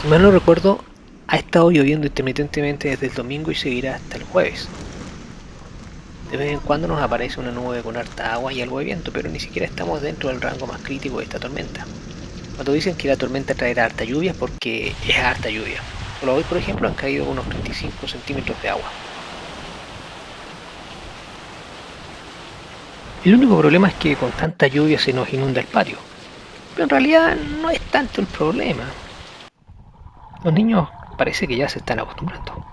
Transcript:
mal no recuerdo, ha estado lloviendo intermitentemente desde el domingo y seguirá hasta el jueves. De vez en cuando nos aparece una nube con harta agua y algo de viento, pero ni siquiera estamos dentro del rango más crítico de esta tormenta. Cuando dicen que la tormenta traerá harta lluvia es porque es harta lluvia. Solo hoy, por ejemplo, han caído unos 35 centímetros de agua. El único problema es que con tanta lluvia se nos inunda el patio. Pero en realidad no es tanto el problema. Los niños parece que ya se están acostumbrando.